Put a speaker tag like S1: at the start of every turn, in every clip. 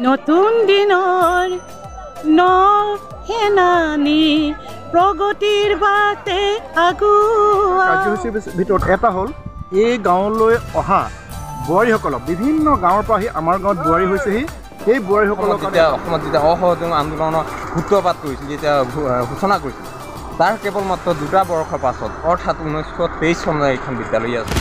S1: নতুন দিনৰ নহেনানি প্ৰগতিৰ বাটে আগুৱা।
S2: কাৰ্যসূচীৰ ভিতৰত এটা হ'ল এই গাঁৱলৈ অহা বোৱাৰীসকলক বিভিন্ন গাঁৱৰ পৰা আহি আমাৰ গাঁৱত বোৱাৰী হৈছেহি। সেই বোৱাৰীসকলক
S3: যেতিয়া অসমত যেতিয়া অসহযোগ আন্দোলনৰ সূত্ৰপাত কৰিছিল, যেতিয়া সূচনা কৰিছিল, তাৰ কেৱল মাত্ৰ 2টা বৰ্ষৰ পাছত অৰ্থাৎ 1923 চনত এইখন বিদ্যালয় আছে।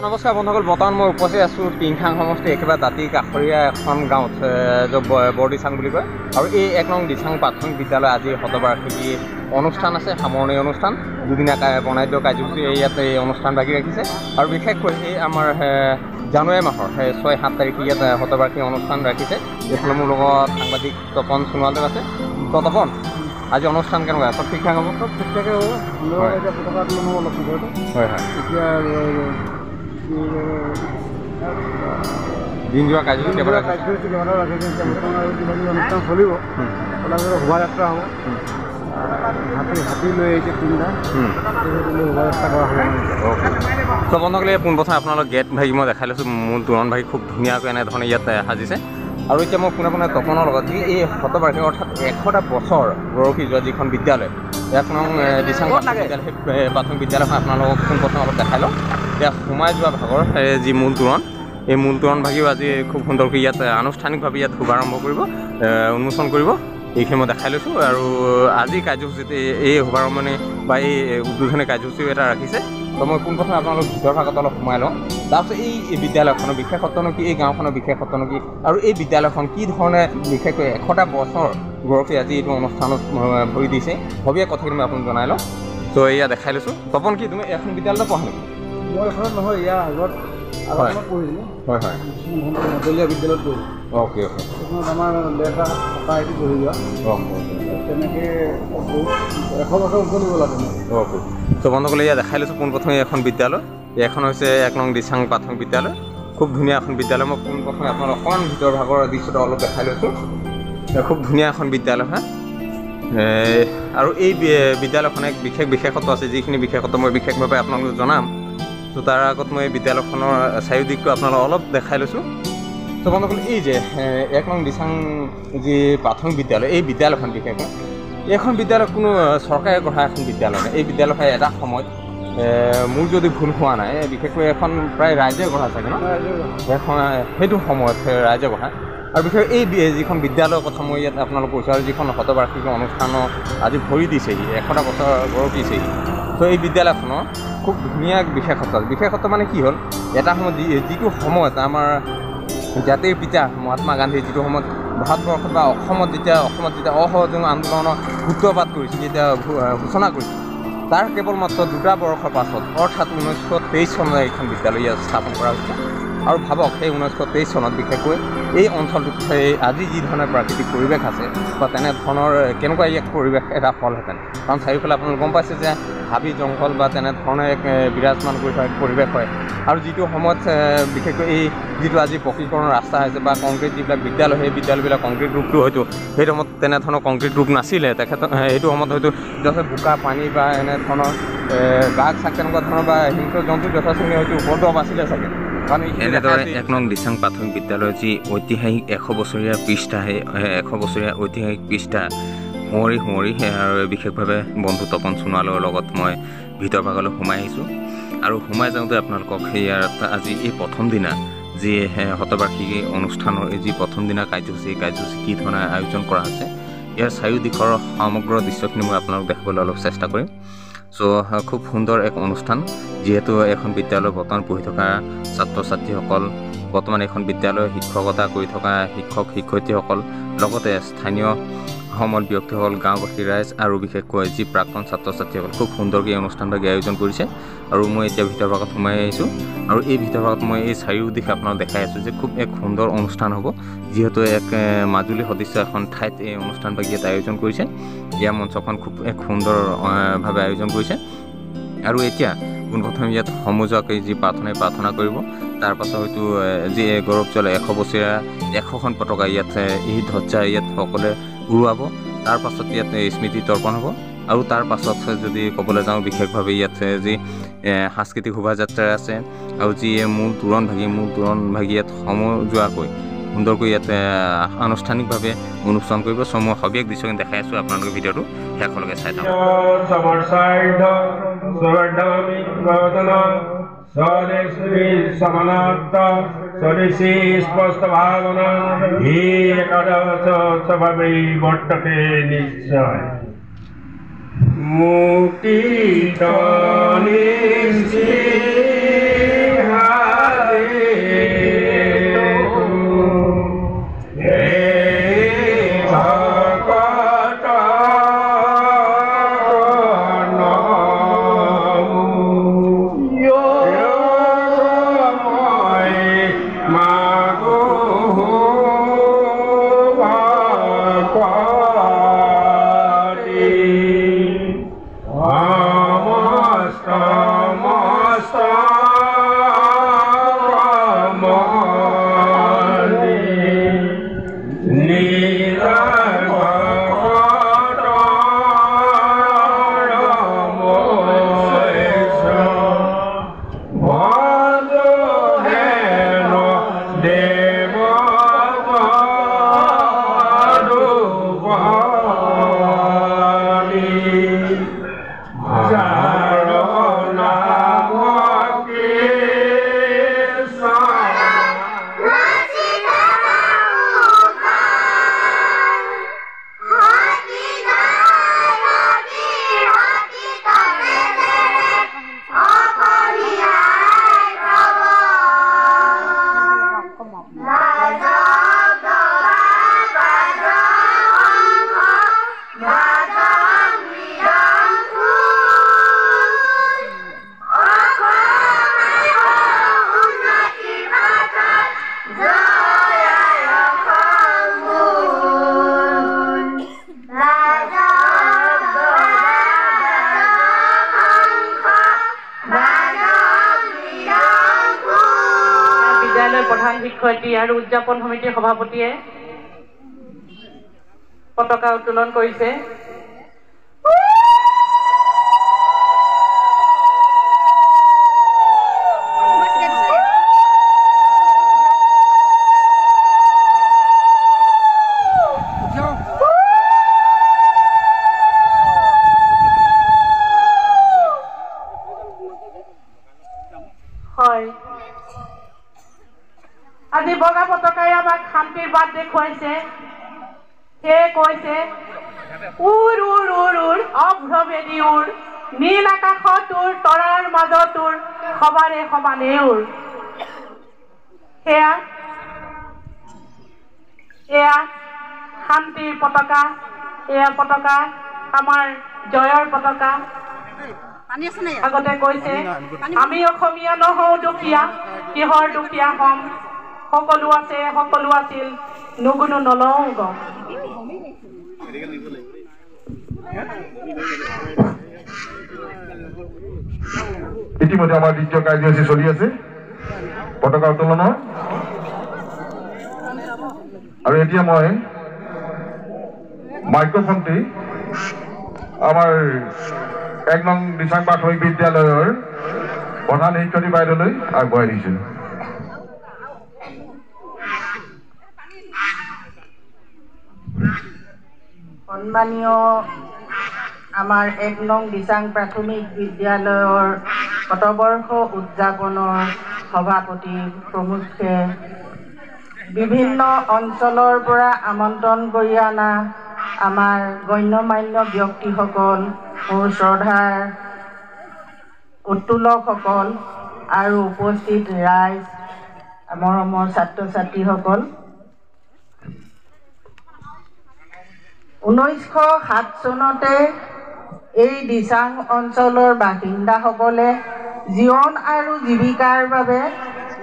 S3: নমস্কাৰ বন্ধুসকল, বৰ্তমান মই উপস্থিত আছোঁ টিংখাং সমষ্টি একেবাৰে দাঁতিৰ কাষৰীয়া এখন গাঁৱত, য'ত বৰদিচাং বুলি কয়। আৰু এই 1 নং দিচাং প্ৰাথমিক বিদ্যালয় আজি শতবাৰ্ষিকী অনুষ্ঠান আছে, সামৰণি অনুষ্ঠান, দুদিনীয়া বৰ্ণাঢ্য কাৰ্যসূচী ইয়াত এই অনুষ্ঠান ভাগি ৰাখিছে। আৰু বিশেষকৈ এই আমাৰ জানুৱাৰী মাহৰ 6-7 তাৰিখে ইয়াত শতবাৰ্ষিকী অনুষ্ঠান ৰাখিছে। এইফালে মোৰ লগত সাংবাদিক তপন সোণোৱালদেৱ আছে। তপন, আজি অনুষ্ঠান কেনেকুৱা? চব ঠিক ঠাক হ'ব? চব ঠিক ঠাকে হ'ব। হয় হয়, দিন যোৱা কাৰ্যসূচী
S2: অনুষ্ঠান চলিব। শোভাযাত্ৰা হ'ব, হাতী লৈ আহিছে 3টা, শোভাযাত্ৰা কৰা হ'ব।
S3: চ' বন্ধুসকলে পোনপ্ৰথমে আপোনালোক গেট ভাগি মই দেখাই লৈছোঁ। মূল তোৰণ ভাগি খুব ধুনীয়াকৈ এনেধৰণে ইয়াত সাজিছে। আৰু এতিয়া মই পোনে তপনৰ লগত যি এই শতবাৰ্ষিকী অৰ্থাৎ 100টা বছৰ গৰকি যোৱা যিখন বিদ্যালয়, 1 নং দিচাং বিদ্যালয়, সেই প্ৰাথমিক বিদ্যালয়খন আপোনালোকক পোনপ্ৰথমে অলপ দেখাই লওঁ। এতিয়া সোমাই যোৱা ভাগৰ যি মূল তোৰণ, এই মূল তোৰণ ভাগিও আজি খুব সুন্দৰকৈ ইয়াত আনুষ্ঠানিকভাৱে ইয়াত শুভাৰম্ভ কৰিব, উন্মোচন কৰিব, এইখিনি মই দেখাই লৈছোঁ। আৰু আজি কাৰ্যসূচীত এই শুভাৰম্ভণি বা এই উদ্বোধনী কাৰ্যসূচীও এটা ৰাখিছে। তো মই পোনপ্ৰথমে আপোনালোক ভিতৰ ভাগত অলপ সোমাই লওঁ। তাৰপিছত এই বিদ্যালয়খনৰ বিশেষত্বনো কি, এই গাঁওখনৰ বিশেষত্বনো কি, আৰু এই বিদ্যালয়খন কি ধৰণে বিশেষকৈ 100টা বছৰ গৰকি আজি এইটো অনুষ্ঠানত ভৰি দিছে, সবিয়ে কথাখিনি মই আপোনাক জনাই লওঁ। তো এয়া দেখাই লৈছোঁ। তপন, কি তুমি এখন বিদ্যালয়তে পঢ়া নেকি?
S2: মই এখনত নহয়, ইয়াৰ আগত পঢ়িছিলোঁ।
S3: হয় হয়,
S2: মধ্যলীয়া বিদ্যালয়ত পঢ়িলোঁ।
S3: অ'কে অ'কে,
S2: আমাৰ দেউতা ককা এটি পঢ়ি যোৱা তেনেকৈ 100 বছৰ উজ্জ্বলিব লাগে।
S3: অ'কে। ত' বন্ধুসকলে ইয়াত দেখাই লৈছোঁ পোনপ্ৰথমে এখন বিদ্যালয়। এখন হৈছে 1 নং দিচাং প্ৰাথমিক বিদ্যালয়, খুব ধুনীয়া এখন বিদ্যালয়। মই পোনপ্ৰথমে আপোনালোক অকণমান ভিতৰ ভাগৰ দৃশ্যটো অলপ দেখাই লৈছোঁ। খুব ধুনীয়া এখন বিদ্যালয় হয়। আৰু এই বিদ্যালয়খনে এক বিশেষত্ব আছে, যিখিনি বিশেষত্ব মই বিশেষভাৱে আপোনালোকক জনাম। ত' তাৰ আগত মই বিদ্যালয়খনৰ চাৰিওদিশটো আপোনালোকক অলপ দেখাই লৈছোঁ। ত' বন্ধুসকল, এই যে 1 নং দিচাং যি প্ৰাথমিক বিদ্যালয়, এই বিদ্যালয়খন বিশেষকৈ এইখন বিদ্যালয় কোনো চৰকাৰে গঢ়া এখন বিদ্যালয় নাই। এই বিদ্যালয়খন এটা সময়ত মোৰ যদি ভুল হোৱা নাই, বিশেষকৈ এখন প্ৰায় ৰাইজে গঢ়া চাগে ন, এখন সেইটো সময়ত ৰাইজে গঢ়া। আৰু বিশেষকৈ এই যিখন বিদ্যালয়ৰ কথা মই ইয়াত আপোনালোক কৈছোঁ, আৰু যিখন শতবাৰ্ষিকী অনুষ্ঠানৰ আজি ভৰি দিছেহি, 100টা বছৰ গৰকিছেহি। ত' এই বিদ্যালয়খনৰ খুব ধুনীয়া বিশেষত্ব মানে কি হ'ল, এটা সময়ত যিটো সময়ত আমাৰ জাতিৰ পিতা মহাত্মা গান্ধী যিটো সময়ত ভাৰতবৰ্ষত বা অসমত যেতিয়া অসহযোগ আন্দোলনৰ সূত্ৰপাত কৰিছিল, যেতিয়া সূচনা কৰিছিল, তাৰ কেৱল মাত্ৰ 2টা বৰ্ষৰ পাছত অৰ্থাৎ 1923 চনত এইখন বিদ্যালয় ইয়াত স্থাপন কৰা হৈছিল। আৰু ভাবক, সেই 1923 চনত বিশেষকৈ এই অঞ্চলটোত আজি যি ধৰণৰ প্ৰাকৃতিক পৰিৱেশ আছে বা তেনেধৰণৰ কেনেকুৱা এক পৰিৱেশ এটা হ'লহেঁতেন। কাৰণ চাৰিওফালে আপোনালোকে গম পাইছে যে হাবি জংঘল বা তেনেধৰণে এক বিৰাজমান কৰি থকা পৰিৱেশ হয়। আৰু যিটো সময়ত বিশেষকৈ এই যিটো আজি পকীকৰণৰ ৰাস্তা হৈছে বা কংক্ৰিট যিবিলাক বিদ্যালয়, সেই বিদ্যালয়বিলাক কংক্ৰিট ৰূপটো হয়তো সেইটো সময়ত তেনেধৰণৰ কংক্ৰিট ৰূপ নাছিলে। সেইটো সময়ত হয়তো যথেষ্ট বোকা পানী বা এনেধৰণৰ বাঘ চাক তেনেকুৱা ধৰণৰ বা হিংস্ৰ জন্তু যথেষ্টখিনি হয়তো উপদ্ৰৱ আছিলে চাগে।
S4: এনেদৰে 1 নং দিচাং প্ৰাথমিক বিদ্যালয়ৰ যি ঐতিহাসিক 100 বছৰীয়া পৃষ্ঠা, সেই 100 বছৰীয়া ঐতিহাসিক পৃষ্ঠা শুঁৱৰি আৰু বিশেষভাৱে বন্ধু তপন সোণোৱালৰ লগত মই ভিতৰ ভাগলৈ সোমাই আহিছোঁ আৰু সোমাই যাওঁতে আপোনালোকক ইয়াত আজি এই প্ৰথম দিনা যি শতবাৰ্ষিকী অনুষ্ঠানৰ এই যি প্ৰথম দিনা কাৰ্যসূচী কি ধৰণে আয়োজন কৰা হৈছে ইয়াৰ চাৰিওদিশৰ সমগ্ৰ দৃশ্যখিনি মই আপোনালোক দেখাবলৈ অলপ চেষ্টা কৰিম। চ' খুব সুন্দৰ এক অনুষ্ঠান, যিহেতু এখন বিদ্যালয়ত বৰ্তমান পঢ়ি থকা ছাত্ৰ ছাত্ৰীসকল, বৰ্তমান এখন বিদ্যালয়ৰ শিক্ষকতা কৰি থকা শিক্ষক শিক্ষয়িত্ৰীসকল, লগতে স্থানীয় সমল ব্যক্তিসকল, গাঁওবাসী ৰাইজ আৰু বিশেষকৈ যি প্ৰাক্তন ছাত্ৰ ছাত্ৰীসকল খুব সুন্দৰকৈ এই অনুষ্ঠানভাগি আয়োজন কৰিছে। আৰু মই এতিয়া ভিতৰ ভাগত সোমাই আহিছোঁ আৰু এই ভিতৰ ভাগত মই এই চাৰিওদিশে আপোনাক দেখাই আছোঁ যে খুব এক সুন্দৰ অনুষ্ঠান হ'ব, যিহেতু এক মাজুলী সদৃশ্য এখন ঠাইত এই অনুষ্ঠানভাগি এটা আয়োজন কৰিছে। ইয়াৰ মঞ্চখন খুব এক সুন্দৰভাৱে আয়োজন কৰিছে আৰু এতিয়া পোনপ্ৰথমে ইয়াত সমজুৱাকৈ যি প্ৰাৰ্থনা কৰিব, তাৰ পাছত হয়তো যি গৌৰৱজল 100 বছৰীয়া 100খন পতাকা ইয়াত এই ধ্বজা ইয়াত সকলোৱে উৰুৱাব। তাৰ পাছত ইয়াত স্মৃতি তৰ্পণ হ'ব আৰু তাৰ পাছত যদি ক'বলৈ যাওঁ বিশেষভাৱে ইয়াত যি সাংস্কৃতিক শোভাযাত্ৰা আছে আৰু যি মূল তোৰণ ভাগি ইয়াত সমজুৱাকৈ সুন্দৰকৈ ইয়াত আনুষ্ঠানিকভাৱে অনুষ্ঠান কৰিব। চ' মই সবিশেষ দৃশ্যখিনি দেখাই আছোঁ, আপোনালোকে ভিডিঅ'টো শেষলৈকে চাই থাকক।
S5: স্বদেশী স্পষ্ট ভাৱনা হি একাদশ স্বভাৱে বৰ্ততে নিশ্চয় মুক্তি
S1: প্ৰধান শিক্ষয়িত্ৰী আৰু উদযাপন সমিতিৰ সভাপতিয়ে পতাকা উত্তোলন কৰিছে। হয়, আজি বগা পতাকাই আমাক শান্তিৰ বাট দেখুৱাইছে। সেয়ে কৈছে উৰ উৰ উৰ উৰ অভ্ৰভেদী উৰ, নীল আকাশত উৰ, তৰাৰ মাজত উৰ, সমানে সমানে উৰ। এয়া শান্তিৰ পতাকা, এয়া পতাকা আমাৰ জয়ৰ পতাকা। আগতে কৈছে আমি অসমীয়া নহওঁ দুখীয়া, কিহৰ দুখীয়া হম, সকলো আছে সকলো আছিল, নুগুনো নলওঁ গম।
S6: ইতিমধ্যে আমাৰ দ্বিতীয় কাৰ্যসূচী চলি আছে পতাকা উত্তোলনৰ, আৰু এতিয়া মই মাইক্ৰফোনটি আমাৰ 1 নং দিচাং প্ৰাথমিক বিদ্যালয়ৰ প্ৰধান শিক্ষয়িত্ৰী বাইদেউলৈ আগবঢ়াই দিছোঁ।
S1: সন্মানীয় আমাৰ ১ নং দিচাং প্ৰাথমিক বিদ্যালয়ৰ শতবৰ্ষ উদযাপনৰ সভাপতি প্ৰমুখ্যে বিভিন্ন অঞ্চলৰ পৰা আমন্ত্ৰণ কৰি অনা আমাৰ গণ্যমান্য ব্যক্তিসকল, মোৰ শ্ৰদ্ধাৰ উত্তোলকসকল আৰু উপস্থিত ৰাইজ, মৰমৰ ছাত্ৰ ছাত্ৰীসকল, 1907 চনতে এই দিচাং অঞ্চলৰ বাসিন্দাসকলে জীৱন আৰু জীৱিকাৰ বাবে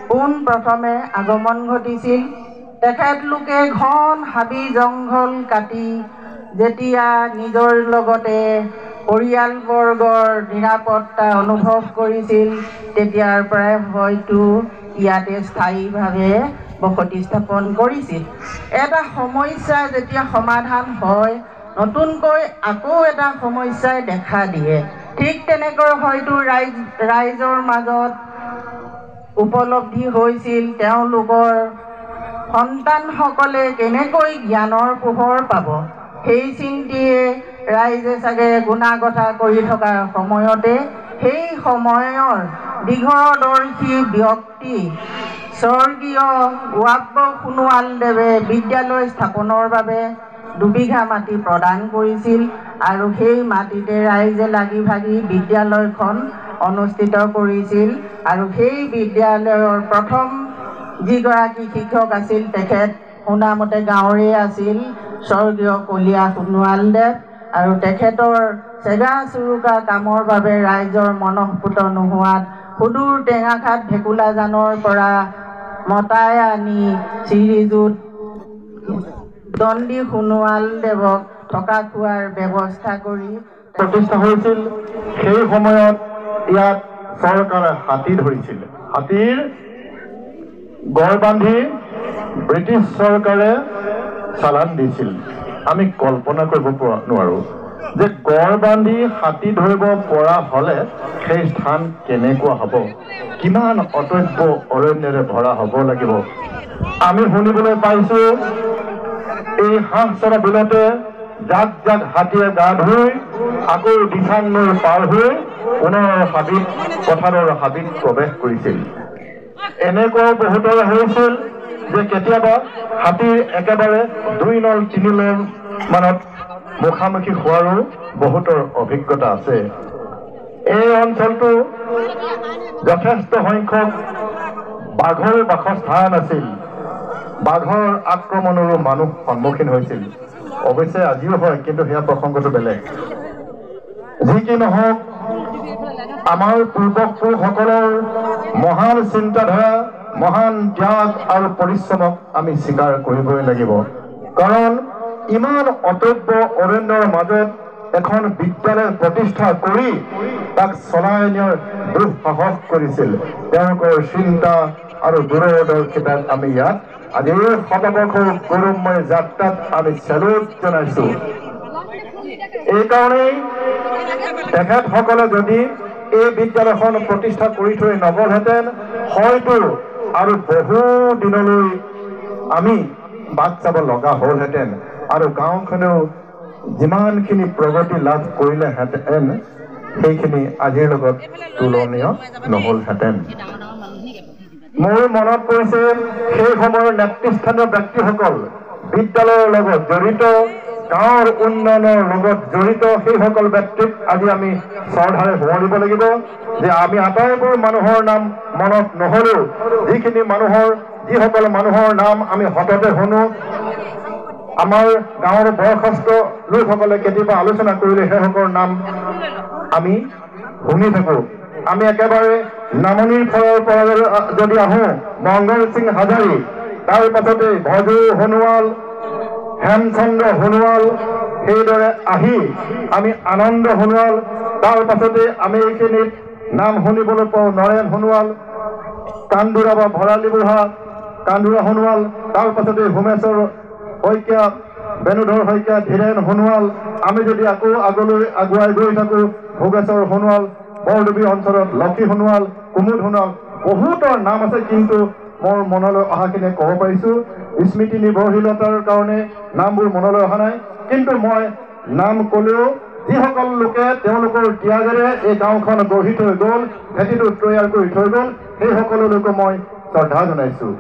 S1: পোনপ্ৰথমে আগমন ঘটিছিল। তেখেতলোকে ঘন হাবি জংঘল কাটি যেতিয়া নিজৰ লগতে পৰিয়ালবৰ্গৰ নিৰাপত্তা অনুভৱ কৰিছিল, তেতিয়াৰ পৰাই হয়তো ইয়াতে স্থায়ীভাৱে বসতি স্থাপন কৰিছিল। এটা সমস্যা যেতিয়া সমাধান হয়, নতুনকৈ আকৌ এটা সমস্যাই দেখা দিয়ে। ঠিক তেনেকৈ হয়তো ৰাইজৰ মাজত উপলব্ধি হৈছিল তেওঁলোকৰ সন্তানসকলে কেনেকৈ জ্ঞানৰ পোহৰ পাব। সেই চিন্তিয়ে ৰাইজে চাগে গুণাগথা কৰি থকাৰ সময়তে সেই সময়ৰ দীৰ্ঘদৰ্শী ব্যক্তি স্বৰ্গীয় ৱাব্ব সোণোৱালদেৱে বিদ্যালয় স্থাপনৰ বাবে 2 বিঘা মাটি প্ৰদান কৰিছিল আৰু সেই মাটিতে ৰাইজে লাগি ভাগি বিদ্যালয়খন অনুষ্ঠিত কৰিছিল। আৰু সেই বিদ্যালয়ৰ প্ৰথম যিগৰাকী শিক্ষক আছিল, তেখেত শুনামতে গাঁৱৰে আছিল, স্বৰ্গীয় কলীয়া সোণোৱালদেৱ। আৰু তেখেতৰ চেগা চুৰুকা কামৰ বাবে ৰাইজৰ মনঃপুত নোহোৱাত সুদূৰ টেঙাখাট ভেকুলাজানৰ পৰা মতাই আনি শ্ৰীযুত দণ্ডী সোণোৱালদেৱক থকা খোৱাৰ ব্যৱস্থা কৰি
S2: প্ৰতিষ্ঠা হৈছিল। সেই সময়ত ইয়াত চৰকাৰে হাতী ধৰিছিল। হাতীৰ গড় বান্ধি ব্ৰিটিছ চৰকাৰে চালান দিছিল। আমি কল্পনা কৰিব নোৱাৰোঁ যে গড় বান্ধি হাতী ধৰিব পৰা হ'লে সেই স্থান কেনেকুৱা হ'ব, কিমান অটব্য অৰণ্যৰে ভৰা হ'ব লাগিব। আমি শুনিবলৈ পাইছোঁ এই হাঁহচৰা বিলতে জাক জাক হাতীয়ে গা ধুই আকৌ দিচাং নৈ পাৰ হৈ পুনৰ পথাৰৰ হাবিত প্ৰৱেশ কৰিছিল। এনেকুৱাও বহুতৰে হৈছিল যে কেতিয়াবা হাতীৰ একেবাৰে 2 নল 3 নল মানত মুখামুখি হোৱাৰো বহুতৰ অভিজ্ঞতা আছে। এই অঞ্চলটো যথেষ্ট সংখ্যক বাঘৰ বাসস্থান আছিল। বাঘৰ আক্ৰমণৰো মানুহ সন্মুখীন হৈছিল। অৱশ্যে আজিও হয়, কিন্তু সেয়া প্ৰসংগটো বেলেগ। যি কি নহওক, আমাৰ পূৰ্বপুৰুষসকলৰ মহান চিন্তাধাৰা, মহান ত্যাগ আৰু পৰিশ্ৰমক আমি স্বীকাৰ কৰিবই লাগিব। কাৰণ ইমান অটব্য অৰণ্যৰ মাজত এখন বিদ্যালয় প্ৰতিষ্ঠা কৰি তাক চলাই নিয়াৰ দুঃসাহস কৰিছিল। তেওঁলোকৰ চিন্তা আৰু দূৰদৰ্শিতাক আমি ইয়াত আজিৰ শতবৰ্ষৰ গৌৰৱময় যাত্ৰাত আমি চেলুট জনাইছোঁ। এইকাৰণেই তেখেতসকলে যদি এই বিদ্যালয়খন প্ৰতিষ্ঠা কৰি থৈ নগ'লহেঁতেন, হয়তো আৰু বহু দিনলৈ আমি বাট চাব লগা হ'লহেঁতেন আৰু গাঁওখনেও যিমানখিনি প্ৰগতি লাভ কৰিলেহেঁতেন সেইখিনি আজিৰ লগত তুলনীয় নহ'লহেঁতেন। মোৰ মনত পৰিছে সেই সময়ৰ নেতৃস্থানীয় ব্যক্তিসকল বিদ্যালয়ৰ লগত জড়িত, গাঁৱৰ উন্নয়নৰ লগত জড়িত সেইসকল ব্যক্তিক আজি আমি শ্ৰদ্ধাৰে সোঁৱৰিব লাগিব যে আমি আটাইবোৰ মানুহৰ নাম মনত নহ'লেও যিসকল মানুহৰ নাম আমি সততে শুনো, আমাৰ গাঁৱৰ বয়সস্থ লোকসকলে কেতিয়াবা আলোচনা কৰিলে সেইসকলৰ নাম আমি শুনি থাকোঁ। আমি একেবাৰে নামনিৰ ফালৰ পৰা যদি আহোঁ, মংগল সিং হাজাৰী, তাৰ পাছতে ভজু সোণোৱাল, হেমচন্দ্ৰ সোণোৱাল, সেইদৰে আহি আমি আনন্দ সোণোৱাল, তাৰ পাছতে আমি এইখিনিত নাম শুনিবলৈ পাওঁ নৰেন সোণোৱাল, কান্দুৰা বা ভৰালী বুঢ়া কান্দুৰা সোণোৱাল, তাৰ পাছতে হোমেশ্বৰ শইকীয়া, বেণুধৰ শইকীয়া, ধীৰেন সোণোৱাল। আমি যদি আকৌ আগলৈ আগুৱাই গৈ থাকোঁ, ভোগেশ্বৰ সোণোৱাল, বৰডুবি অঞ্চলত লক্ষী সোণোৱাল, কুমুদ সোণোৱাল, বহুতৰ নাম আছে, কিন্তু মোৰ মনলৈ অহাখিনি ক'ব পাৰিছোঁ। স্মৃতি নিৰ্ভৰশীলতাৰ কাৰণে নামবোৰ মনলৈ অহা নাই। কিন্তু মই নাম ক'লেও যিসকল লোকে তেওঁলোকৰ ত্যাগেৰে এই গাঁওখন গঢ়ি থৈ গ'ল, ভেটিটো তৈয়াৰ কৰি থৈ গ'ল, সেই সকলোলৈকে মই শ্ৰদ্ধা জনাইছোঁ।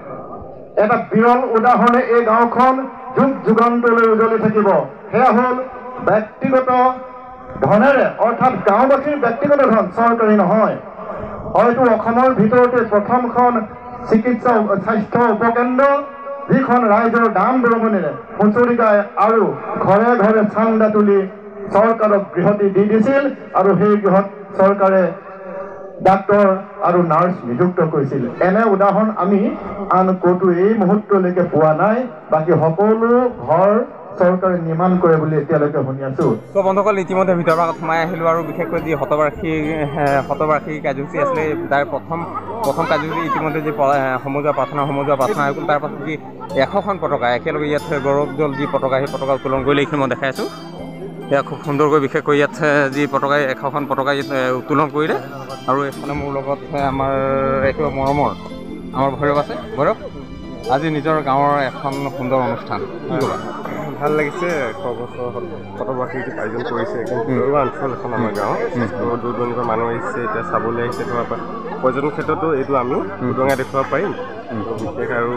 S2: এটা বিৰল উদাহৰণে এই গাঁওখন যুগ যুগান্তৰলৈ উজ্বলি থাকিব। সেয়া হ'ল ব্যক্তিগত ধনেৰে, অৰ্থাৎ গাঁওবাসীৰ ব্যক্তিগত ধন, চৰকাৰী নহয়। হয়তো অসমৰ ভিতৰতে প্ৰথমখন চিকিৎসা স্বাস্থ্য উপকেন্দ্ৰ, যিখন ৰাইজৰ দান বৰঙণিৰে হুঁচৰি গাই আৰু ঘৰে ঘৰে চান্দা তুলি চৰকাৰক গৃহটি দি দিছিল, আৰু সেই গৃহত চৰকাৰে ডাক্তৰ আৰু নাৰ্ছ নিযুক্ত কৰিছিল। এনে উদাহৰণ আমি আন ক'তো এই মুহূৰ্তলৈকে পোৱা নাই। বাকী সকলো ঘৰ চৰকাৰে নিৰ্মাণ কৰে বুলি এতিয়ালৈকে শুনি আছোঁ।
S3: তো বন্ধুসকল, ইতিমধ্যে ভিতৰৰ ভাগত সোমাই আহিলোঁ আৰু বিশেষকৈ যি শতবাৰ্ষিকী কাৰ্যসূচী আছিলে তাৰ প্ৰথম কাৰ্যসূচী ইতিমধ্যে যি সমজুৱা প্ৰাৰ্থনা হৈ গ'ল। তাৰ পাছত যি 100খন পতাকা একেলগে ইয়াত গৌৰৱজল যি পতাকা, সেই পতাকা উত্তোলন কৰিলে এইখিনি মই দেখাই আছোঁ। এয়া খুব সুন্দৰকৈ বিশেষকৈ ইয়াত যি পতাকা 100খন পতাকা ইয়াত উত্তোলন কৰিলে। আৰু এইফালে মোৰ লগত আমাৰ একেবাৰে মৰমৰ আমাৰ ভৈৰৱ আছে। ভৈৰৱ, আজি নিজৰ গাঁৱৰ এখন সুন্দৰ অনুষ্ঠান, কি ক'বা?
S5: ভাল লাগিছে। 100 বছৰ শতবাৰ্ষিকী আয়োজন কৰিছে। ঘৰুৱা অঞ্চল এখন আমাৰ গাঁৱত দূৰ দূৰণিৰ পৰা মানুহ আহিছে, এতিয়া চাবলৈ আহিছে। পৰ্যটন ক্ষেত্ৰতো এইটো আমি উদঙাই দেখুৱাব পাৰিম। বিশেষ আৰু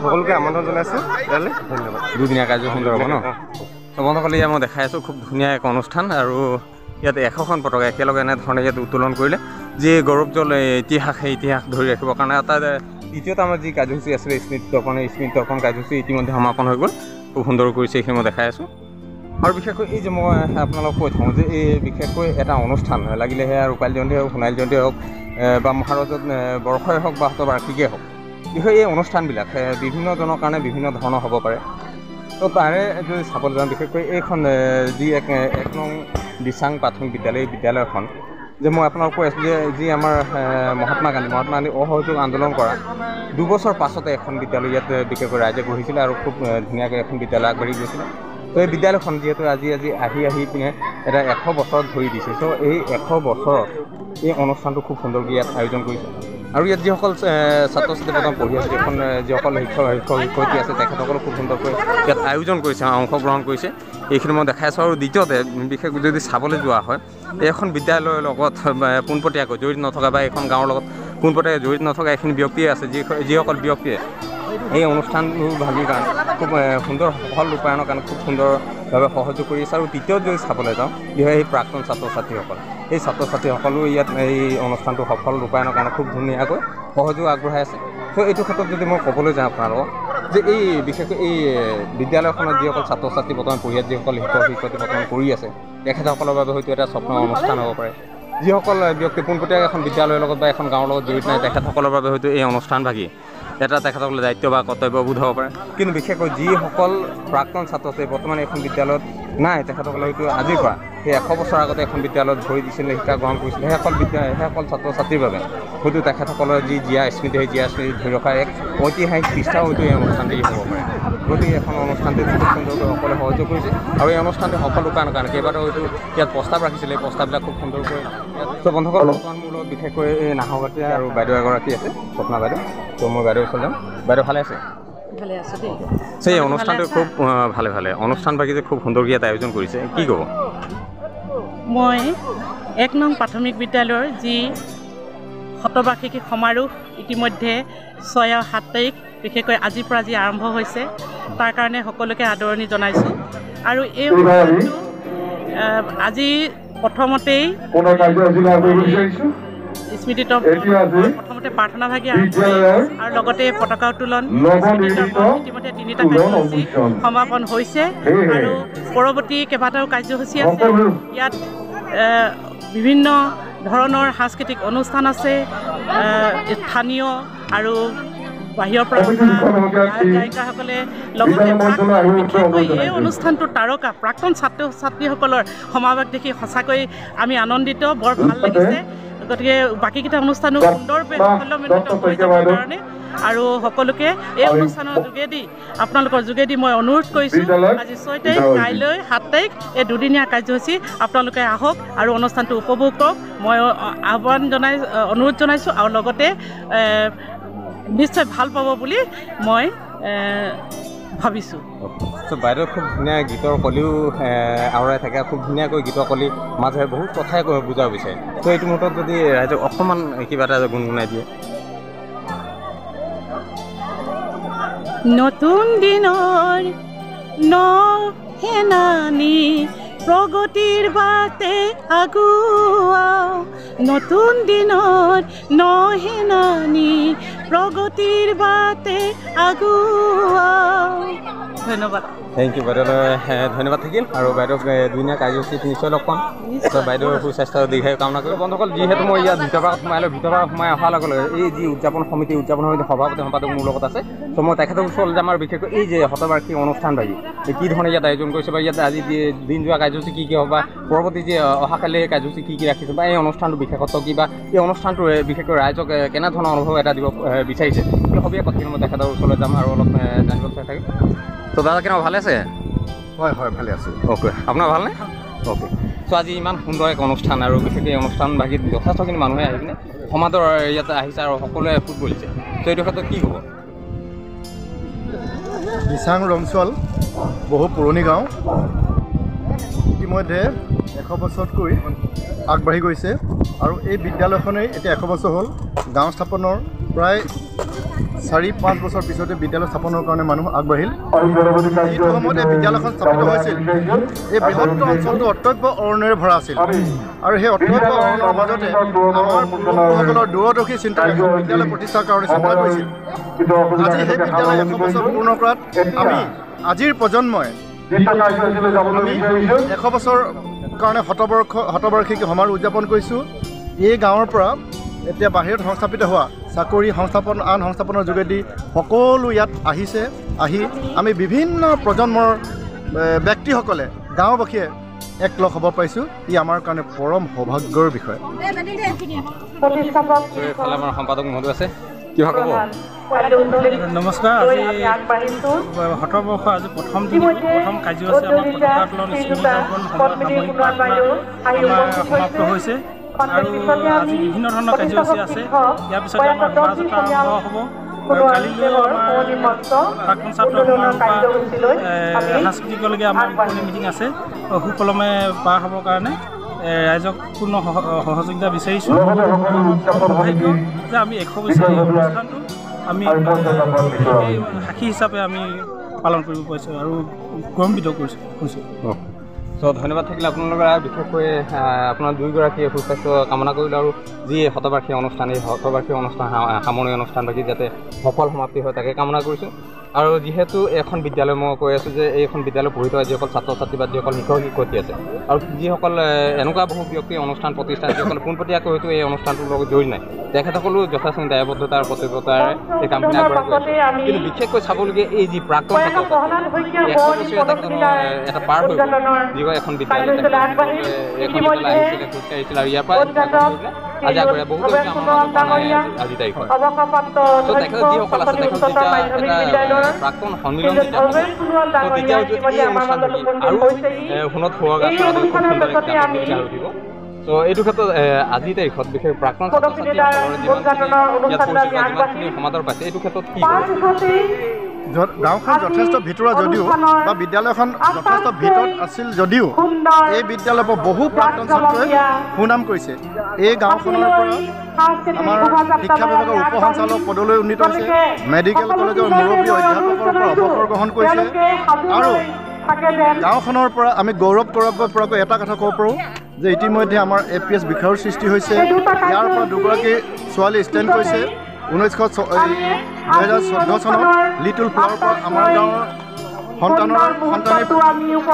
S5: সকলোকে আমন্ত্ৰণ জনাইছোঁ ইয়ালৈ। ধন্যবাদ।
S3: দুদিনীয়া কাৰ্য সুন্দৰ হ'ব ন? বন্ধুসকল, ইয়াত মই দেখাই আছোঁ খুব ধুনীয়া এক অনুষ্ঠান, আৰু ইয়াত 100খন পতাকা একেলগে এনেধৰণে ইয়াত উত্তোলন কৰিলে। যি গৌৰৱজল ইতিহাস, সেই ইতিহাস ধৰি ৰাখিবৰ কাৰণে এটা দ্বিতীয়তে আমাৰ যি কাৰ্যসূচী আছিলে স্মৃতি তৰ্পণ কাৰ্যসূচী ইতিমধ্যে সমাপন হৈ গ'ল। খুব সুন্দৰ কৰিছে, এইখিনি মই দেখাই আছোঁ। আৰু বিশেষকৈ এই যে মই আপোনালোকক কৈ থাকোঁ যে এই বিশেষকৈ এটা অনুষ্ঠান লাগিলে সেয়া ৰূপালী জয়ন্তী হওক, সোণালী জয়ন্তী হওক, বা মহাৰজত বৰ্ষই হওক বা শতবাৰ্ষিকীয়ে হওক, এই অনুষ্ঠানবিলাক বিভিন্নজনৰ কাৰণে বিভিন্ন ধৰণৰ হ'ব পাৰে। তো তাৰে যদি চাবলৈ যাওঁ, বিশেষকৈ এইখন যি 1 নং দিচাং প্ৰাথমিক বিদ্যালয়, এই বিদ্যালয়খন যে মই আপোনালোক কৈ আছোঁ যে যি আমাৰ মহাত্মা গান্ধী অসহযোগ আন্দোলন কৰা 2 বছৰ পাছতে এখন বিদ্যালয় ইয়াত বিশেষকৈ ৰাইজে গঢ়িছিলে, আৰু খুব ধুনীয়াকৈ এখন বিদ্যালয় আগবাঢ়ি গৈছিলে। তো এই বিদ্যালয়খন যিহেতু আজি আহি পিনে এটা 100 বছৰত ধৰি দিছে। ত' এই 100 বছৰত এই অনুষ্ঠানটো খুব সুন্দৰকৈ ইয়াত আয়োজন কৰিছে। আৰু ইয়াত যিসকল ছাত্ৰ ছাত্ৰী বৰ্তমান পঢ়ি আছে, যিসকল শিক্ষয়িত্ৰী আছে, তেখেতসকলে খুব সুন্দৰকৈ ইয়াত আয়োজন কৰিছে, অংশগ্ৰহণ কৰিছে। এইখিনি মই দেখাই আছোঁ। আৰু দ্বিতীয়তে বিশেষ যদি চাবলৈ যোৱা হয়, এইখন বিদ্যালয়ৰ লগত পোনপটীয়াকৈ জড়িত নথকা বা এইখন গাঁৱৰ লগত পোনপটীয়াকৈ জড়িত নথকা এইখিনি ব্যক্তিয়ে আছে, যিসকল ব্যক্তিয়ে এই অনুষ্ঠানবোৰ ভাবিৰ কাৰণে খুব সুন্দৰ সফল ৰূপায়ণৰ কাৰণে খুব সুন্দৰভাৱে সহযোগ কৰি আছে। আৰু তৃতীয়ত যদি চাবলৈ যাওঁ, এই প্ৰাক্তন ছাত্ৰ ছাত্ৰীসকল, এই ছাত্ৰ ছাত্ৰীসকলেও ইয়াত এই অনুষ্ঠানটো সফল ৰূপায়ণৰ কাৰণে খুব ধুনীয়াকৈ সহযোগ আগবঢ়াই আছে। তো এইটো ক্ষেত্ৰত যদি মই ক'বলৈ যাওঁ আপোনালোকক যে এই বিশেষকৈ এই বিদ্যালয়খনত যিসকল ছাত্ৰ ছাত্ৰী বৰ্তমান পঢ়ি আছে, যিসকল শিক্ষয়িত্ৰী বৰ্তমান কৰি আছে, তেখেতসকলৰ বাবে হয়তো এটা স্বপ্ন অনুষ্ঠান হ'ব পাৰে। যিসকল ব্যক্তি পোনপটীয়াকৈ এখন বিদ্যালয়ৰ লগত বা এখন গাঁৱৰ লগত জড়িত নাই, তেখেতসকলৰ বাবে হয়তো এই অনুষ্ঠানভাগী এটা তেখেতসকলে দায়িত্ব বা কৰ্তব্যবোধ হ'ব পাৰে। কিন্তু বিশেষকৈ যিসকল প্ৰাক্তন ছাত্ৰ ছাত্ৰী বৰ্তমান এখন বিদ্যালয়ত নাই, তেখেতসকলে হয়তো আজিৰ পৰা সেই 100 বছৰ আগতে এখন বিদ্যালয়ত ভৰি দিছিলে, শিক্ষা গ্ৰহণ কৰিছিলে, সেইসকল ছাত্ৰ ছাত্ৰীৰ বাবে হয়তো তেখেতসকলৰ যি জীয়া স্মৃতি, সেই জীয়া স্মৃতি ধৰি ৰখাৰ এক ঐতিহাসিক পৃষ্ঠা হয়তো এই অনুষ্ঠানটি হ'ব পাৰে। গতিকে এখন অনুষ্ঠানটি খুব সুন্দৰকৈ সকলোৱে সহযোগ কৰিছে। আৰু এই অনুষ্ঠানটি সফল ৰূপায়ণৰ কাৰণে কেইবাটাও হয়তো ইয়াত প্ৰস্তাৱ ৰাখিছিলে, এই প্ৰস্তাৱবিলাক খুব সুন্দৰকৈ তো বন্ধুসকল, বৰ্তমান মোৰ লগত বিশেষকৈ এই নাহৰকটীয়া আৰু বাইদেউ এগৰাকী আছে, স্বপ্না বাইদেউ। তো মই বাইদেউ ওচৰত যাম। বাইদেউ ভালে আছে?
S1: ভালে আছো দেই।
S3: সেই অনুষ্ঠানটো খুব ভালে অনুষ্ঠানভাগী যে খুব সুন্দৰকৈ ইয়াত আয়োজন কৰিছে, কি ক'ব?
S1: মই 1 নং প্ৰাথমিক বিদ্যালয়ৰ যি শতবাৰ্ষিকী সমাৰোহ ইতিমধ্যে 6 আৰু 7 তাৰিখ বিশেষকৈ আজিৰ পৰা যি আৰম্ভ হৈছে, তাৰ কাৰণে সকলোকে আদৰণি জনাইছোঁ। আৰু এই অনুষ্ঠানটো আজি প্ৰথমতেই স্মৃতি প্ৰথমতে প্ৰাৰ্থনা ভাগি আৰম্ভ আৰু লগতে পতাকা উত্তোলন ইতিমধ্যে 3টা কাৰ্যসূচী সমাপন হৈছে। আৰু পৰৱৰ্তী কেইবাটাও কাৰ্যসূচী আছে। ইয়াত বিভিন্ন ধৰণৰ সাংস্কৃতিক অনুষ্ঠান আছে, স্থানীয় আৰু বাহিৰৰ পৰা গায়িকাসকলে, লগতে বিশেষকৈ এই অনুষ্ঠানটোৰ তাৰকা প্ৰাক্তন ছাত্ৰ ছাত্ৰীসকলৰ সমাৱেশ দেখি সঁচাকৈ আমি আনন্দিত, বৰ ভাল লাগিছে। গতিকে বাকীকেইটা অনুষ্ঠানো সুন্দৰভাৱে সফলমণ্ডিত হৈ যাবৰ কাৰণে আৰু সকলোকে এই অনুষ্ঠানৰ যোগেদি আপোনালোকৰ যোগেদি মই অনুৰোধ কৰিছোঁ, আজি 6 তাৰিখ, কাইলৈ 7 তাৰিখ এই দুদিনীয়া কাৰ্যসূচী আপোনালোকে আহক আৰু অনুষ্ঠানটো উপভোগ কৰক। মই অনুৰোধ জনাইছোঁ আৰু লগতে নিশ্চয় ভাল পাব বুলি মই ভাবিছোঁ।
S3: বাইদেউ খুব ধুনীয়া গীতৰ কলিও আওৰাই থাকে, খুব ধুনীয়াকৈ গীতৰ কলি মাজে বহুত কথাই বুজাব বিচাৰে। তো এইটো মুহূৰ্তত যদি ৰাইজক অকণমান কিবা এটা গুণগুণাই দিয়ে।
S1: নতুন দিনৰ নহেনানি প্ৰগতিৰ বাটে আগুৱাও, নতুন দিনৰ নহেনানি প্ৰগতিৰ বাটে আগুৱাও। ধন্যবাদ।
S3: থেংক ইউ বাইদেউলৈ ধন্যবাদ থাকিল। আৰু বাইদেউক ধুনীয়া কাৰ্যসূচীত নিশ্চয় লগ পাম। তো বাইদেউৰ সুস্বাস্থ্য দীৰ্ঘায়ু কামনা কৰিলোঁ। বন্ধুসকল, যিহেতু মই ইয়াত ভিতৰভাগত সোমাই অহাৰ লগে লগে এই যি উদযাপন সমিতি সভাপতি সম্পাদক মোৰ লগত আছে। তো মই তেখেতৰ ওচৰলৈ যাম আৰু বিশেষকৈ এই যে শতবাৰ্ষিকী অনুষ্ঠান ভাগি কি ধৰণে ইয়াত আয়োজন কৰিছে বা ইয়াত আজি দিন যোৱা কাৰ্যসূচী কি হ'ব বা পৰৱৰ্তী যে অহাকালি কাৰ্যসূচী কি ৰাখিছে বা এই অনুষ্ঠানটোৰ বিশেষত্ব কি বা এই অনুষ্ঠানটোৱে বিশেষকৈ ৰাইজক কেনেধৰণৰ অনুভৱ এটা দিব বিচাৰিছে, সেই সবিয়ে কথাখিনি মই তেখেতৰ ওচৰলৈ যাম আৰু অলপ জানিব বিচাৰি থাকিম। তো দাদা কেনেকুৱা ভালে আছে?
S2: হয় হয়, ভালে আছোঁ।
S3: অ'কে, আপোনাৰ ভালনে? অ'কে। চ' আজি ইমান সুন্দৰ এক অনুষ্ঠান আৰু বিশেষকৈ এই অনুষ্ঠান ভাগিত যথেষ্টখিনি মানুহে আহি পিনে সমাজৰ ইয়াত আহিছে আৰু সকলোৱে ফুট বলিছে। ত' এইটো ক্ষেত্ৰত কি হ'ব?
S2: দিচাং ৰমচুৱাল বহু পুৰণি গাঁও, ইতিমধ্যে 100 বছৰতকৈ আগবাঢ়ি গৈছে আৰু এই বিদ্যালয়খনেই এতিয়া 100 বছৰ হ'ল। গাঁও স্থাপনৰ প্ৰায় 4-5 বছৰ পিছতে বিদ্যালয় স্থাপনৰ কাৰণে মানুহ আগবাঢ়িল। যিটো সময়ত এই বিদ্যালয়খন স্থাপিত হৈছিল, এই বৃহত্তৰ অঞ্চলটো অত্যন্ত অৰণ্যৰে ভৰা আছিল আৰু সেই অত্যন্ত অৰণ্যৰ মাজতে আমাৰ পূৰ্বপুৰুষসকলৰ দূৰদৰ্শী চিন্তাৰে বিদ্যালয় প্ৰতিষ্ঠাৰ কাৰণে চিন্তা কৰিছিল। আজি সেই বিদ্যালয় 100 বছৰ পূৰ্ণ কৰাত আমি আজিৰ প্ৰজন্মই আমি 100 বছৰ কাৰণে শতবাৰ্ষিকী সমাৰোহ উদযাপন কৰিছোঁ। এই গাঁৱৰ পৰা এতিয়া বাহিৰত সংস্থাপিত হোৱা চাকৰি সংস্থাপন, আন সংস্থাপনৰ যোগেদি সকলো ইয়াত আহিছে। আহি আমি বিভিন্ন প্ৰজন্মৰ ব্যক্তিসকলে গাঁওবাসীয়ে একলগ হ'ব পাৰিছোঁ। ই আমাৰ কাৰণে পৰম সৌভাগ্যৰ বিষয়।
S3: আমাৰ সম্পাদক মহোদয় আছে, কিবা ক'ব?
S7: নমস্কাৰ। আজি 100 বৰ্ষ আজি প্ৰথম কাৰ্যসূচী আমাৰ পতাকা উত্তোলন সমাপ্ত হৈছে আৰু আজি বিভিন্ন ধৰণৰ কাৰ্যসূচী আছে। ইয়াৰ পিছতে আমাৰ শোভাযাত্ৰা আৰম্ভ হ'ব আৰু কালিলৈ আমাৰ প্ৰাক্তন ছাত্ৰ সাংস্কৃতিকলৈকে আমাৰ মিটিং আছে। সুকলমে পাৰ হ'বৰ কাৰণে ৰাইজক পূৰ্ণ সহযোগিতা বিচাৰিছোঁ যে আমি 100 বছৰীয়া অনুষ্ঠানটো আমি সাক্ষী হিচাপে আমি পালন কৰিব পাৰিছোঁ আৰু গৌৰৱান্বিত হৈছোঁ।
S3: চ' ধন্যবাদ থাকিলে আপোনালোকৰ। বিশেষকৈ আপোনাৰ দুয়োগৰাকীয়ে সুস্বাস্থ্য কামনা কৰিলোঁ আৰু যি শতবাৰ্ষিকী অনুষ্ঠান, এই শতবাৰ্ষিকী অনুষ্ঠান সামৰণি অনুষ্ঠান বাকী যাতে সফল সমাপ্তি হয় তাকে কামনা কৰিছোঁ। আৰু যিহেতু এখন বিদ্যালয়, মই কৈ আছোঁ যে এইখন বিদ্যালয় পঢ়ি থকা যিসকল ছাত্ৰ ছাত্ৰী বা যিসকল শিক্ষক শিক্ষয়িত্ৰী আছে আৰু যিসকল এনেকুৱা বহু ব্যক্তি অনুষ্ঠান প্ৰতিষ্ঠান যিসকলে পোনপটীয়াকৈ হয়তো এই অনুষ্ঠানটোৰ লগত জড়িত নাই, তেখেতসকলো যথেষ্ট দায়বদ্ধতা আৰু প্ৰতিবদ্ধতাৰে এই কামখিনি আগবঢ়াই গৈছে। কিন্তু বিশেষকৈ চাবলগীয়া এই যি প্ৰাক্তন ছাত্ৰ এটা পাৰ হৈ গ'ল, যিগৰাকী এখন বিদ্যালয় আহিছিলে, খোজকাঢ়িছিল আৰু ইয়াৰ পৰা আজি আগবঢ়াই বহুতো আজি তাৰিখত। ত' তেখেত যিসকল আছে তেখেত যেতিয়া এটা প্ৰাক্তন সন্মিলন তেতিয়া হ'ব, তেতিয়া এই অনুষ্ঠান আৰু শুনত হোৱা উঠিব। ত' এইটো ক্ষেত্ৰত আজিৰ তাৰিখত বিশেষ প্ৰাক্তন ছাত্ৰ ছাত্ৰীসকলৰ যিমানখিনি সমাদৰ পাইছে, এইটো ক্ষেত্ৰত কি
S2: গাঁওখন যথেষ্ট ভিতৰুৱা যদিও বা বিদ্যালয়খন যথেষ্ট ভিতৰত আছিল যদিও এই বিদ্যালয়ৰ পৰা বহু প্ৰাক্তন ছাত্ৰই সুনাম কৰিছে। এই গাঁওখনৰ পৰা আমাৰ শিক্ষা বিভাগৰ উপ সঞ্চালক পদলৈ উন্নীত হৈছে, মেডিকেল কলেজৰ মুৰব্বী অধ্যাপকৰ পৰা অৱসৰ গ্ৰহণ কৰিছে আৰু গাঁওখনৰ পৰা আমি গৌৰৱ কৰিব পৰাকৈ এটা কথা ক'ব পাৰোঁ যে ইতিমধ্যে আমাৰ APS বিষয়ৰ সৃষ্টি হৈছে। ইয়াৰ পৰা দুগৰাকী ছোৱালী ষ্টেণ্ড কৰিছে। 2014 চনত লিটল ফ্লাৱাৰ পৰা আমাৰ গাঁৱৰ সন্তানে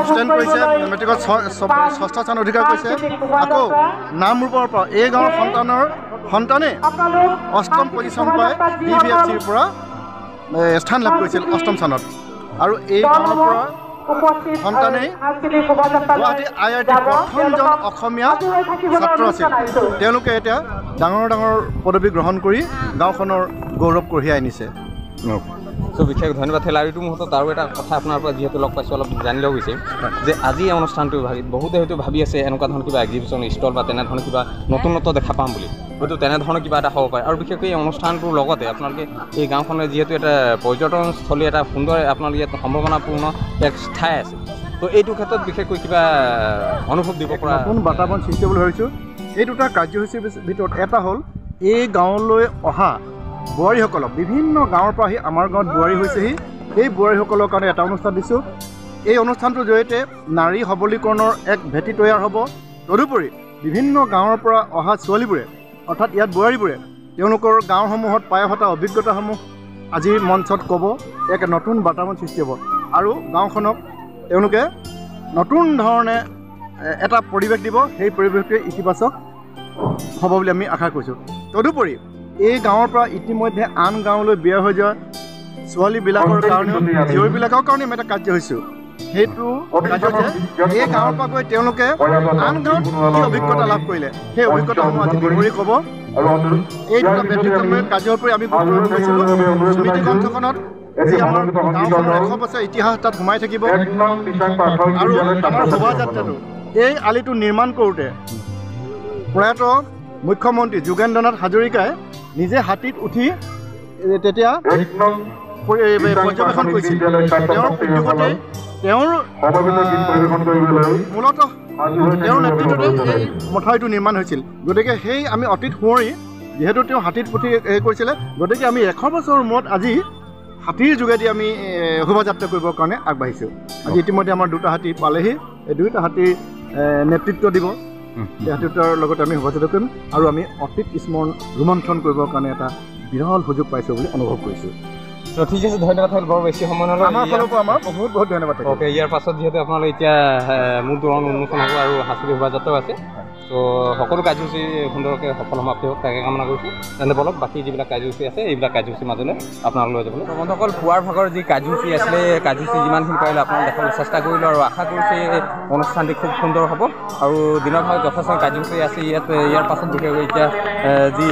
S2: ষ্টেণ্ড কৰিছে, মেট্ৰিকত 6ষ্ঠ স্থান অধিকাৰ কৰিছে। আকৌ নামৰূপৰ পৰা এই গাঁৱৰ সন্তানে 8ম পজিশ্যন পাই DVFCৰ পৰা স্থান লাভ কৰিছিল 8ম স্থানত। আৰু এই গাঁৱৰ পৰা সন্তানেই গুৱাহাটী IIT প্ৰথমজন অসমীয়া ছাত্ৰ আছিল। তেওঁলোকে এতিয়া ডাঙৰ ডাঙৰ পদবী গ্ৰহণ কৰি গাঁওখনৰ গৌৰৱ কঢ়িয়াই আনিছে।
S3: চ' বিশেষ ধন্যবাদ থাকিল। আৰু এইটো মুহূৰ্তত আৰু এটা কথা আপোনাৰ পৰা যিহেতু লগ পাইছোঁ অলপ জানি ল'ব বিচাৰিম যে আজি এই অনুষ্ঠানটো বহুতে হয়তো ভাবি আছে এনেকুৱা ধৰণৰ কিবা এক্সিবিশ্যন ষ্টল বা তেনেধৰণৰ কিবা নতুনত্ব দেখা পাম বুলি, হয়তো তেনেধৰণৰ কিবা এটা হ'ব পাৰে। আৰু বিশেষকৈ এই অনুষ্ঠানটোৰ লগতে আপোনালোকে এই গাঁওখনে যিহেতু এটা পৰ্যটনস্থলী এটা সুন্দৰ আপোনালোকে ইয়াত সম্ভাৱনাপূৰ্ণ এক ঠাই আছে, তো এইটো ক্ষেত্ৰত বিশেষকৈ কিবা অনুভৱ দিব পৰা
S8: নতুন বাতাবৰণ সৃষ্টি বুলি ভাবিছোঁ। এই দুটা কাৰ্যসূচীৰ ভিতৰত এটা হ'ল এই গাঁৱলৈ অহা বোৱাৰীসকলক, বিভিন্ন গাঁৱৰ পৰা আহি আমাৰ গাঁৱত বোৱাৰী হৈছেহি, এই বোৱাৰীসকলৰ কাৰণে এটা অনুষ্ঠান দিছোঁ। এই অনুষ্ঠানটোৰ জৰিয়তে নাৰী সবলীকৰণৰ এক ভেটি তৈয়াৰ হ'ব। তদুপৰি বিভিন্ন গাঁৱৰ পৰা অহা ছোৱালীবোৰে অৰ্থাৎ ইয়াত বোৱাৰীবোৰে তেওঁলোকৰ গাঁওসমূহত পাই অহা অভিজ্ঞতাসমূহ আজিৰ মঞ্চত ক'ব, এক নতুন বাতাবৰণ সৃষ্টি হ'ব আৰু গাঁওখনক তেওঁলোকে নতুন ধৰণে এটা পৰিৱেশ দিব। সেই পৰিৱেশটোৱে ইতিবাচক হ'ব বুলি আমি আশা কৰিছোঁ। তদুপৰি এই গাঁৱৰ পৰা ইতিমধ্যে আন গাঁৱলৈ বিয়া হৈ যোৱা ছোৱালীবিলাকৰ কাৰণেও জীয়ৰীবিলাকৰ কাৰণে আমি এটা কাৰ্য হৈছোঁ। সেইটো কাৰ্য যে এই গাঁৱৰ পৰা গৈ তেওঁলোকে আন গাঁৱত কি অভিজ্ঞতা লাভ কৰিলে সেই অভিজ্ঞতাসমূহ আজি বিৱৰি ক'ব। এই দুটা ব্যতিক্ৰমী কাৰ্যৰ পৰা আমি গুৰুত্ব দিছিলোঁ। স্মৃতি গ্ৰন্থখনত যি আমাৰ গাঁওখনৰ 100 বছৰ ইতিহাস তাত সোমাই থাকিব। আৰু আমাৰ শোভাযাত্ৰাটো এই আলিটো নিৰ্মাণ কৰোঁতে প্ৰয়াত মুখ্যমন্ত্ৰী যোগেন্দ্ৰনাথ হাজৰিকাই নিজে হাতীত উঠি তেতিয়া পৰ্যবেক্ষণ কৰিছিল। তেওঁৰ উদ্যোগতে তেওঁৰ মূলতঃ তেওঁৰ নেতৃত্বতে এই মথাউৰিটো নিৰ্মাণ হৈছিল। গতিকে সেই আমি অতীত সোঁৱৰি যিহেতু তেওঁ হাতীত উঠি কৰিছিলে, গতিকে আমি 100 বছৰৰ মূৰত আজি হাতীৰ যোগেদি আমি শোভাযাত্ৰা কৰিবৰ কাৰণে আগবাঢ়িছোঁ। আজি ইতিমধ্যে আমাৰ দুটা হাতী পালেহি। এই দুয়োটা হাতী নেতৃত্ব দিব। এই হাতীটোৰ লগতে আমি শোভাযাত্ৰা কৰিম আৰু আমি অতীত স্মৰণ ৰোমন্থন কৰিবৰ কাৰণে এটা বিৰল সুযোগ পাইছোঁ বুলি অনুভৱ কৰিছোঁ।
S3: ত' ঠিক আছে, ধন্যবাদ থাকিল। বৰ বেছি সময় নলয়,
S8: আমাৰ ফালৰ পৰা আমাৰ বহুত বহুত ধন্যবাদ থাকিল।
S3: অ'কে, ইয়াৰ পাছত যিহেতু আপোনালোকে এতিয়া মূল তোৰণ উন্মোচন হ'ব আৰু হাঁচি শোভাযাত্ৰাও আছে, ত' সকলো কাৰ্যসূচী সুন্দৰকৈ সফল সমাপ্তি হওক তাকে কামনা কৰিছোঁ। তেন্তে বলক বাকী যিবিলাক কাৰ্যসূচী আছে এইবিলাক কাৰ্যসূচীৰ মাজলৈ আপোনালোক লৈ যাবলৈ। বন্ধুসকল, পুৱাৰ ভাগৰ যি কাৰ্যসূচী আছিলে কাৰ্যসূচী যিমানখিনি পাৰিলে আপোনালোক দেখাবলৈ চেষ্টা কৰিলোঁ আৰু আশা কৰিছোঁ এই অনুষ্ঠানটি খুব সুন্দৰ হ'ব। আৰু দিনৰ ভাগত যথেষ্ট কাৰ্যসূচী আছে ইয়াৰ পাছত বিশেষকৈ এতিয়া যি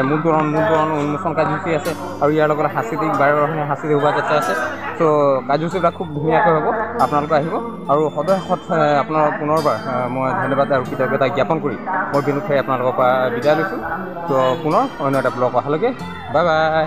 S3: মূল তোৰণ উন্মোচন কাৰ্যসূচী আছে আৰু ইয়াৰ লগত হাঁচি শোভাযাত্ৰা আছে। ত' কাৰ্যসূচীবিলাক খুব ধুনীয়াকৈ হ'ব, আপোনালোকে আহিব। আৰু সদৌ আপোনাৰ পুনৰবাৰ মই ধন্যবাদ আৰু কৃতজ্ঞতা জ্ঞাপন কৰি মই বিনোদ খাই আপোনালোকৰ পৰা বিদায় লৈছোঁ। ত' পুনৰ অন্য এটা ব্লগ অহালৈকে বাই বাই।